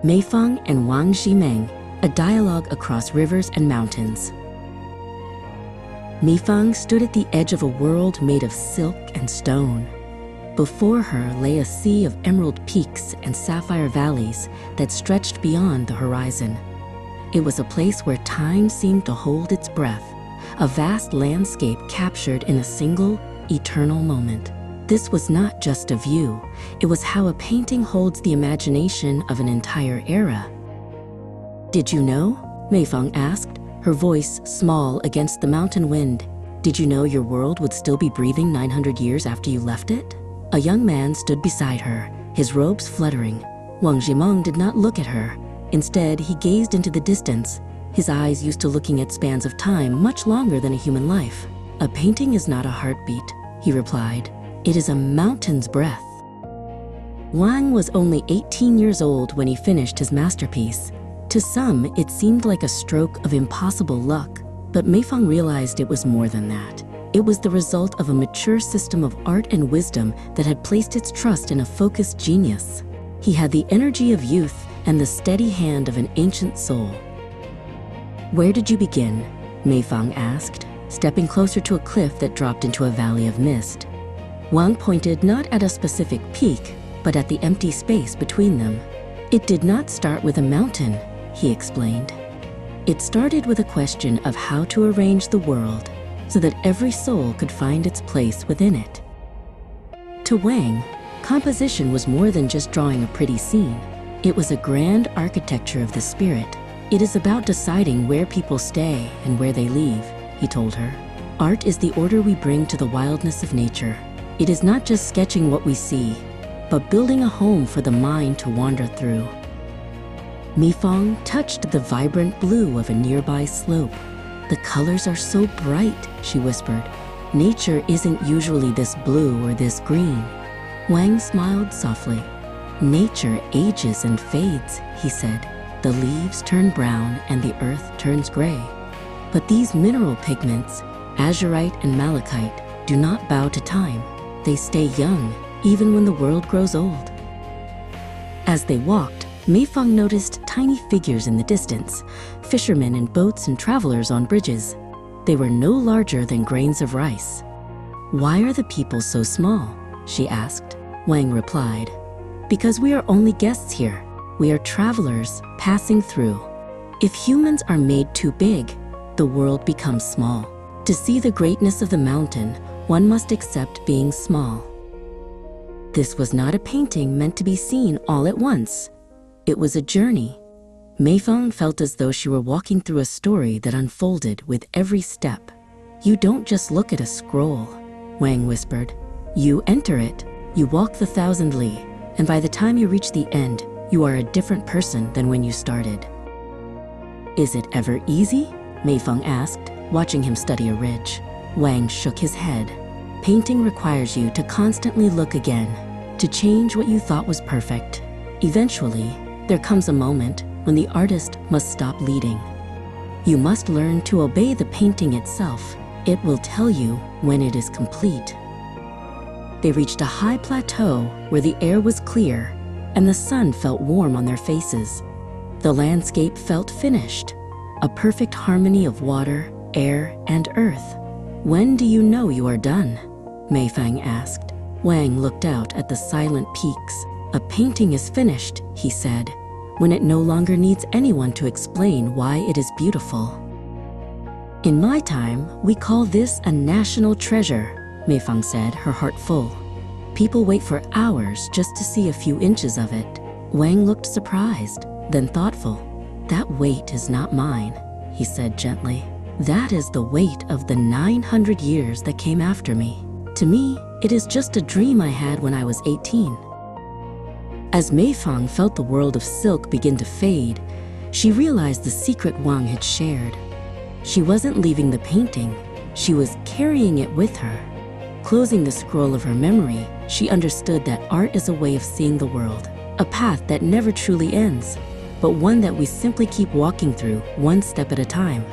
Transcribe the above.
Meifeng and Wang Ximeng, a dialogue across rivers and mountains. Meifeng stood at the edge of a world made of silk and stone. Before her lay a sea of emerald peaks and sapphire valleys that stretched beyond the horizon. It was a place where time seemed to hold its breath, a vast landscape captured in a single, eternal moment. This was not just a view, it was how a painting holds the imagination of an entire era. "Did you know?" Meifeng asked, her voice small against the mountain wind. "Did you know your world would still be breathing 900 years after you left it?" A young man stood beside her, his robes fluttering. Wang Ximeng did not look at her. Instead, he gazed into the distance, his eyes used to looking at spans of time much longer than a human life. "A painting is not a heartbeat," he replied. "It is a mountain's breath." Wang was only 18 years old when he finished his masterpiece. To some, it seemed like a stroke of impossible luck, but Meifeng realized it was more than that. It was the result of a mature system of art and wisdom that had placed its trust in a focused genius. He had the energy of youth and the steady hand of an ancient soul. "Where did you begin?" Meifeng asked, stepping closer to a cliff that dropped into a valley of mist. Wang pointed not at a specific peak, but at the empty space between them. "It did not start with a mountain," he explained. "It started with a question of how to arrange the world so that every soul could find its place within it." To Wang, composition was more than just drawing a pretty scene. It was a grand architecture of the spirit. "It is about deciding where people stay and where they leave," he told her. "Art is the order we bring to the wildness of nature. It is not just sketching what we see, but building a home for the mind to wander through." Meifeng touched the vibrant blue of a nearby slope. "The colors are so bright," she whispered. "Nature isn't usually this blue or this green." Wang smiled softly. "Nature ages and fades," he said. "The leaves turn brown and the earth turns gray. But these mineral pigments, azurite and malachite, do not bow to time. They stay young, even when the world grows old." As they walked, Meifeng noticed tiny figures in the distance, fishermen in boats and travelers on bridges. They were no larger than grains of rice. "Why are the people so small?" she asked. Wang replied, "Because we are only guests here. We are travelers passing through. If humans are made too big, the world becomes small. To see the greatness of the mountain, one must accept being small." This was not a painting meant to be seen all at once. It was a journey. Meifeng felt as though she were walking through a story that unfolded with every step. "You don't just look at a scroll," Wang whispered. "You enter it, you walk the 1,000 li, and by the time you reach the end, you are a different person than when you started." "Is it ever easy?" Meifeng asked, watching him study a ridge. Wang shook his head. "Painting requires you to constantly look again, to change what you thought was perfect. Eventually, there comes a moment when the artist must stop leading. You must learn to obey the painting itself. It will tell you when it is complete." They reached a high plateau where the air was clear and the sun felt warm on their faces. The landscape felt finished, a perfect harmony of water, air, and earth. "When do you know you are done?" Meifeng asked. Wang looked out at the silent peaks. "A painting is finished," he said, "when it no longer needs anyone to explain why it is beautiful." "In my time, we call this a national treasure," Meifeng said, her heart full. "People wait for hours just to see a few inches of it." Wang looked surprised, then thoughtful. "That weight is not mine," he said gently. "That is the weight of the 900 years that came after me. To me, it is just a dream I had when I was 18. As Meifeng felt the world of silk begin to fade, she realized the secret Wang had shared. She wasn't leaving the painting, she was carrying it with her. Closing the scroll of her memory, she understood that art is a way of seeing the world, a path that never truly ends, but one that we simply keep walking through one step at a time.